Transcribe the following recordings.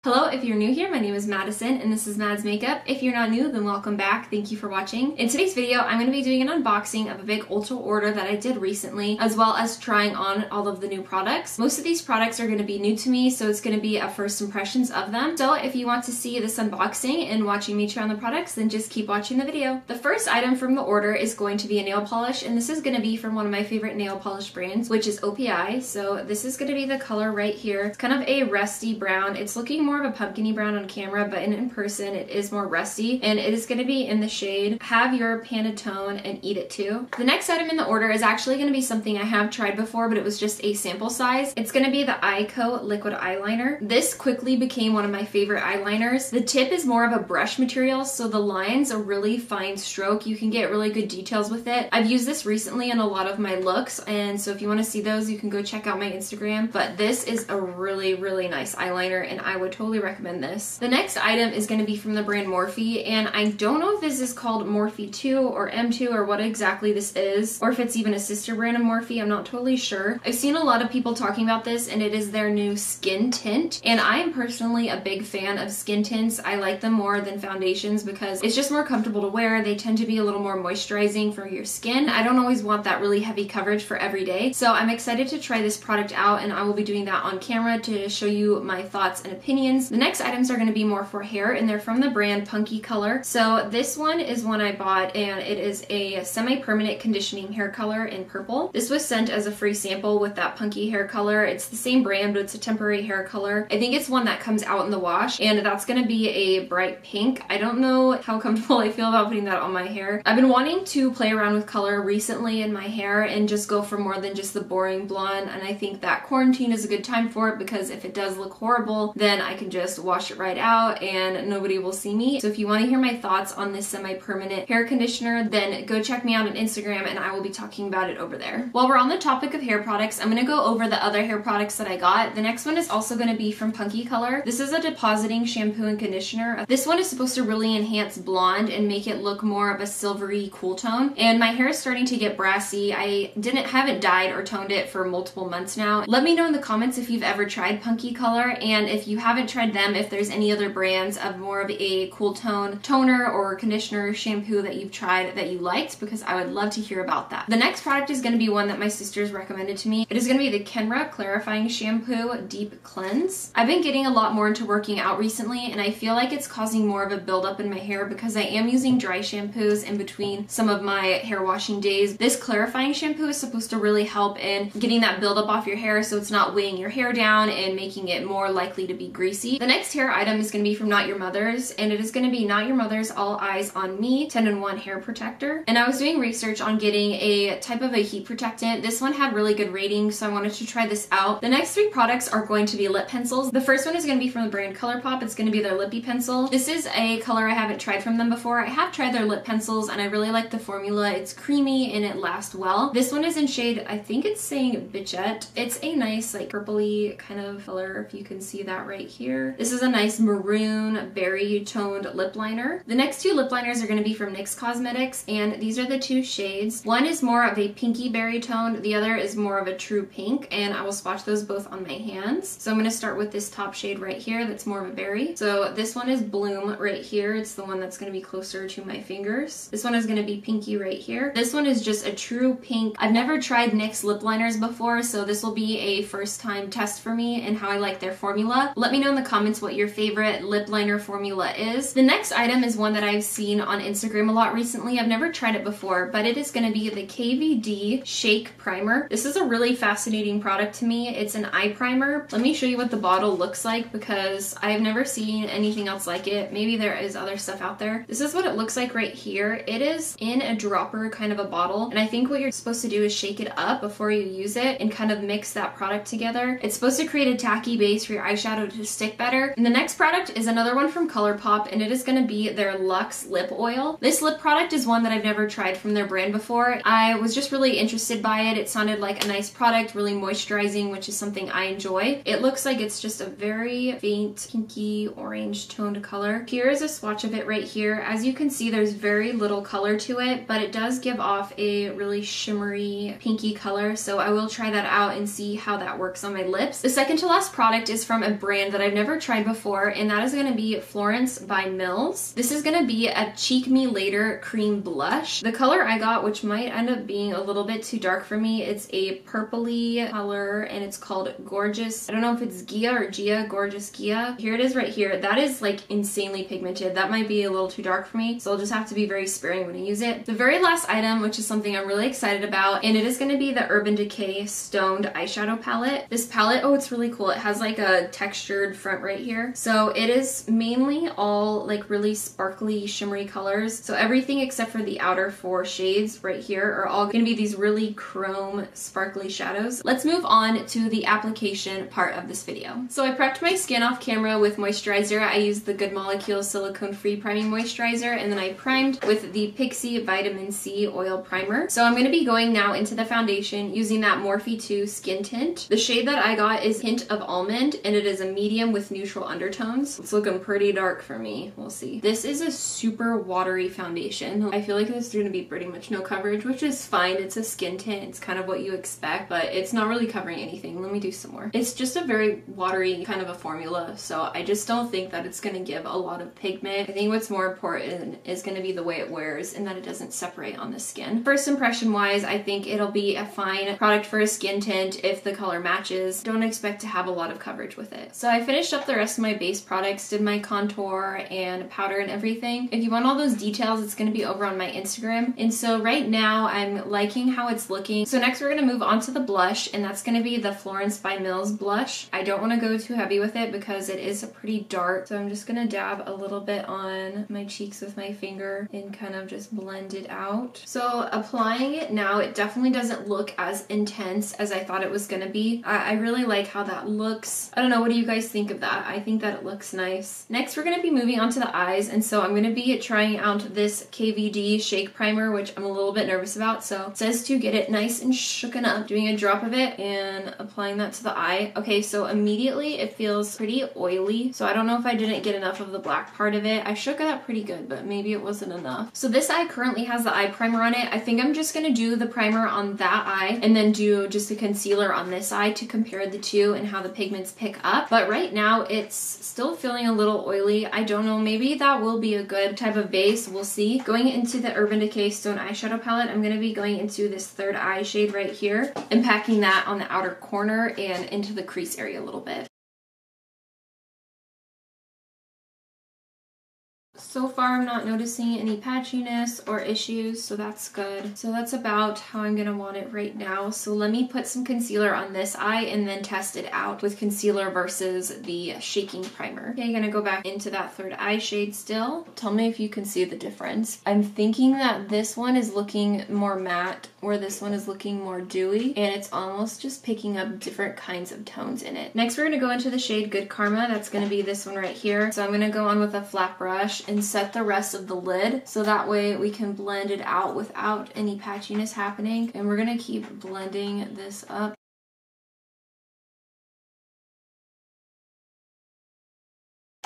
Hello, if you're new here, my name is Madison and this is Mad's Makeup. If you're not new, then welcome back. Thank you for watching. In today's video, I'm going to be doing an unboxing of a big Ulta order that I did recently, as well as trying on all of the new products. Most of these products are going to be new to me, so it's going to be a first impressions of them. So if you want to see this unboxing and watching me try on the products, then just keep watching the video. The first item from the order is going to be a nail polish, and this is going to be from one of my favorite nail polish brands, which is OPI. So this is going to be the color right here. It's kind of a rusty brown. It's looking more of a pumpkin-y brown on camera, but in person it is more rusty, and it is going to be in the shade Have Your Pantone and Eat It Too. The next item in the order is actually going to be something I have tried before, but it was just a sample size. It's going to be the Eyeko liquid eyeliner. This quickly became one of my favorite eyeliners. The tip is more of a brush material, so the lines are really fine stroke. You can get really good details with it. I've used this recently in a lot of my looks, and so if you want to see those, you can go check out my Instagram. But this is a really nice eyeliner, and I would totally recommend this. The next item is going to be from the brand Morphe, and I don't know if this is called Morphe 2 or M2 or what exactly this is, or if it's even a sister brand of Morphe. I'm not totally sure. I've seen a lot of people talking about this, and it is their new skin tint, and I am personally a big fan of skin tints. I like them more than foundations because it's just more comfortable to wear. They tend to be a little more moisturizing for your skin. I don't always want that really heavy coverage for every day, so I'm excited to try this product out, and I will be doing that on camera to show you my thoughts and opinions. The next items are going to be more for hair, and they're from the brand Punky color. So this one is one I bought, and it is a semi-permanent conditioning hair color in purple. This was sent as a free sample with that Punky hair color. It's the same brand, but it's a temporary hair color. I think it's one that comes out in the wash, and that's going to be a bright pink. I don't know how comfortable I feel about putting that on my hair. I've been wanting to play around with color recently in my hair and just go for more than just the boring blonde, and I think that quarantine is a good time for it, because if it does look horrible, then I can just wash it right out and nobody will see me. So if you want to hear my thoughts on this semi-permanent hair conditioner, then go check me out on Instagram, and I will be talking about it over there. While we're on the topic of hair products, I'm going to go over the other hair products that I got. The next one is also going to be from Punky color. This is a depositing shampoo and conditioner. This one is supposed to really enhance blonde and make it look more of a silvery cool tone, and my hair is starting to get brassy. I haven't dyed or toned it for multiple months now. Let me know in the comments if you've ever tried Punky color, and if you haven't tried them, if there's any other brands of more of a cool tone toner or conditioner shampoo that you've tried that you liked, because I would love to hear about that. The next product is going to be one that my sisters recommended to me. It is going to be the Kenra Clarifying Shampoo Deep Cleanse. I've been getting a lot more into working out recently, and I feel like it's causing more of a buildup in my hair because I am using dry shampoos in between some of my hair washing days. This clarifying shampoo is supposed to really help in getting that buildup off your hair, so it's not weighing your hair down and making it more likely to be greasy. The next hair item is going to be from Not Your Mother's, and it is going to be Not Your Mother's All Eyes on Me 10-in-1 hair protector. And I was doing research on getting a type of a heat protectant. This one had really good ratings, so I wanted to try this out. The next three products are going to be lip pencils. The first one is going to be from the brand Colourpop. It's going to be their lippy pencil. This is a color I haven't tried from them before. I have tried their lip pencils, and I really like the formula. It's creamy and it lasts well. This one is in shade, I think it's saying Bitchette. It's a nice like purpley kind of color, if you can see that right here. This is a nice maroon berry toned lip liner. The next two lip liners are going to be from NYX Cosmetics, and these are the two shades. One is more of a pinky berry tone, the other is more of a true pink, and I will swatch those both on my hands. So I'm going to start with this top shade right here that's more of a berry. So this one is Bloom right here. It's the one that's going to be closer to my fingers. This one is going to be Pinky right here. This one is just a true pink. I've never tried NYX lip liners before, so this will be a first time test for me and how I like their formula. Let me know in the comments what your favorite lip liner formula is. The next item is one that I've seen on Instagram a lot recently. I've never tried it before, but it is going to be the KVD Shake Primer. This is a really fascinating product to me. It's an eye primer. Let me show you what the bottle looks like, because I've never seen anything else like it. Maybe there is other stuff out there. This is what it looks like right here. It is in a dropper kind of a bottle, and I think what you're supposed to do is shake it up before you use it and kind of mix that product together. It's supposed to create a tacky base for your eyeshadow to stick better. And the next product is another one from Colourpop, and it is going to be their Luxe lip oil. This lip product is one that I've never tried from their brand before. I was just really interested by it. It sounded like a nice product, really moisturizing, which is something I enjoy. It looks like it's just a very faint pinky orange toned color. Here is a swatch of it right here. As you can see, there's very little color to it, but it does give off a really shimmery pinky color, so I will try that out and see how that works on my lips. The second to last product is from a brand that I've never tried before, and that is going to be Florence by Mills. This is going to be a Cheek Me Later cream blush. The color I got, which might end up being a little bit too dark for me, it's a purpley color and it's called Gorgeous. I don't know if it's Gia or Gia, Gorgeous Gia. Here it is right here. That is like insanely pigmented. That might be a little too dark for me, so I'll just have to be very sparing when I use it. The very last item, which is something I'm really excited about, and it is going to be the Urban Decay Stoned eyeshadow palette. This palette, oh, it's really cool. It has like a textured front right here. So it is mainly all like really sparkly, shimmery colors. So everything except for the outer 4 shades right here are all going to be these really chrome, sparkly shadows. Let's move on to the application part of this video. So I prepped my skin off camera with moisturizer. I used the Good Molecules silicone-free priming moisturizer, and then I primed with the Pixi Vitamin C Oil Primer. So I'm going to be going now into the foundation using that Morphe 2 Skin Tint. The shade that I got is Hint of Almond, and it is a medium with neutral undertones. It's looking pretty dark for me. We'll see. This is a super watery foundation. I feel like this is going to be pretty much no coverage, which is fine. It's a skin tint. It's kind of what you expect, but it's not really covering anything. Let me do some more. It's just a very watery kind of a formula, so I just don't think that it's going to give a lot of pigment. I think what's more important is going to be the way it wears and that it doesn't separate on the skin. First impression wise, I think it'll be a fine product for a skin tint if the color matches. Don't expect to have a lot of coverage with it. So I finished up the rest of my base products, did my contour and powder and everything. If you want all those details, it's going to be over on my Instagram. And so right now I'm liking how it's looking. So next we're going to move on to the blush, and that's going to be the Florence by Mills blush. I don't want to go too heavy with it because it is pretty dark. So I'm just going to dab a little bit on my cheeks with my finger and kind of just blend it out. So applying it now, it definitely doesn't look as intense as I thought it was going to be. I really like how that looks. I don't know, what do you guys think of that? I think that it looks nice. Next we're going to be moving on to the eyes, and so I'm going to be trying out this KVD Shake Primer, which I'm a little bit nervous about. So it says to get it nice and shooken up, doing a drop of it and applying that to the eye. Okay, so immediately it feels pretty oily, so I don't know if I didn't get enough of the black part of it. I shook it up pretty good, but maybe it wasn't enough. So this eye currently has the eye primer on it. I think I'm just going to do the primer on that eye and then do just a concealer on this eye to compare the two and how the pigments pick up. But right now it's still feeling a little oily. I don't know, maybe that will be a good type of base. We'll see. Going into the Urban Decay Stone eyeshadow palette, I'm going to be going into this third eye shade right here and packing that on the outer corner and into the crease area a little bit. So far, I'm not noticing any patchiness or issues, so that's good. So that's about how I'm gonna want it right now. So let me put some concealer on this eye and then test it out with concealer versus the shaking primer. Okay, I'm gonna go back into that third eye shade still. Tell me if you can see the difference. I'm thinking that this one is looking more matte, where this one is looking more dewy, and it's almost just picking up different kinds of tones in it. Next, we're gonna go into the shade Good Karma. That's gonna be this one right here. So I'm gonna go on with a flat brush and set the rest of the lid so that way we can blend it out without any patchiness happening. And we're gonna keep blending this up.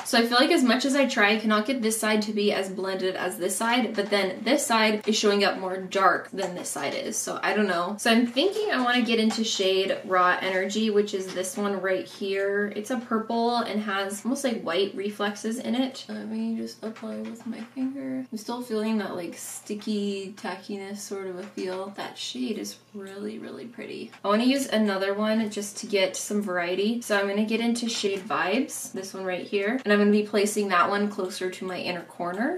So I feel like as much as I try, I cannot get this side to be as blended as this side, but then this side is showing up more dark than this side is, so I don't know. So I'm thinking I want to get into shade Raw Energy, which is this one right here. It's a purple and has almost like white reflexes in it. Let me just apply with my finger. I'm still feeling that like sticky tackiness sort of a feel. That shade is really, really pretty. I want to use another one just to get some variety. So I'm going to get into shade Vibes, this one right here. And I'm going to be placing that one closer to my inner corner.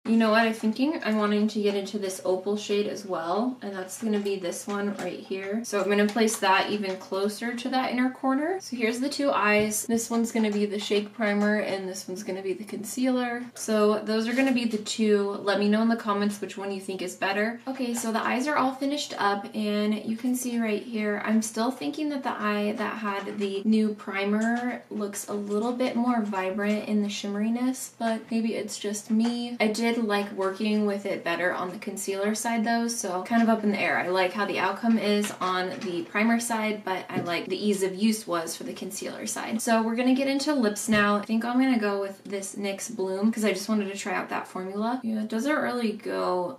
You know what, I'm thinking I'm wanting to get into this opal shade as well, and that's going to be this one right here. So I'm going to place that even closer to that inner corner. So here's the two eyes. This one's going to be the Shake Primer, and this one's going to be the concealer. So those are going to be the two. Let me know in the comments which one you think is better. Okay, so the eyes are all finished up, and you can see right here, I'm still thinking that the eye that had the new primer looks a little bit more vibrant in the shimmeriness, but maybe it's just me. I did like working with it better on the concealer side though, so kind of up in the air. I like how the outcome is on the primer side, but I like the ease of use was for the concealer side. So we're gonna get into lips now. I think I'm gonna go with this NYX Bloom because I just wanted to try out that formula. Yeah, it doesn't really go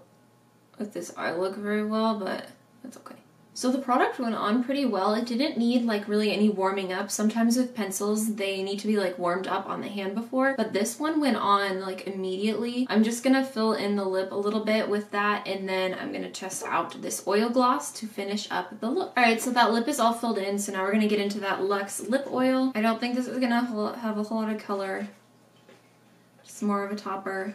with this eye look very well, but that's okay. So the product went on pretty well. It didn't need like really any warming up. Sometimes with pencils, they need to be like warmed up on the hand before, but this one went on like immediately. I'm just gonna fill in the lip a little bit with that, and then I'm gonna test out this oil gloss to finish up the look. All right, so that lip is all filled in, so now we're gonna get into that Luxe lip oil. I don't think this is gonna have a whole lot of color. Just more of a topper.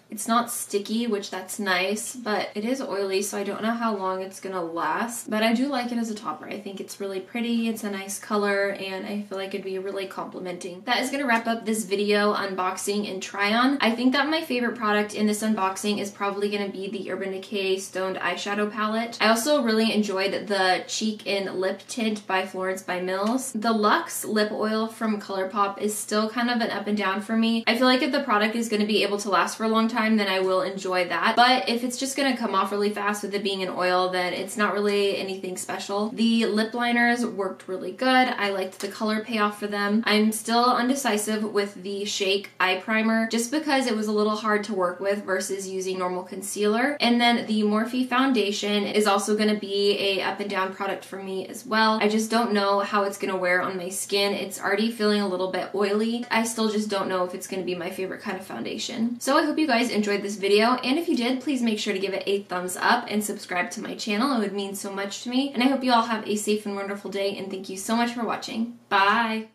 It's not sticky, which that's nice, but it is oily, so I don't know how long it's gonna last. But I do like it as a topper. I think it's really pretty, it's a nice color, and I feel like it'd be really complimenting. That is gonna wrap up this video unboxing and try on. I think that my favorite product in this unboxing is probably gonna be the Urban Decay Stoned Eyeshadow Palette. I also really enjoyed the Cheek and Lip Tint by Florence by Mills. The Luxe lip oil from Colourpop is still kind of an up and down for me. I feel like if the product is gonna be able to last for a long time, then I will enjoy that. But if it's just gonna come off really fast with it being an oil, then it's not really anything special. The lip liners worked really good. I liked the color payoff for them. I'm still undecisive with the Shake Eye Primer just because it was a little hard to work with versus using normal concealer. And then the Morphe foundation is also gonna be a up and down product for me as well. I just don't know how it's gonna wear on my skin. It's already feeling a little bit oily. I still just don't know if it's gonna be my favorite kind of foundation. So I hope you guys enjoyed this video, and if you did, please make sure to give it a thumbs up and subscribe to my channel. It would mean so much to me, and I hope you all have a safe and wonderful day, and thank you so much for watching. Bye!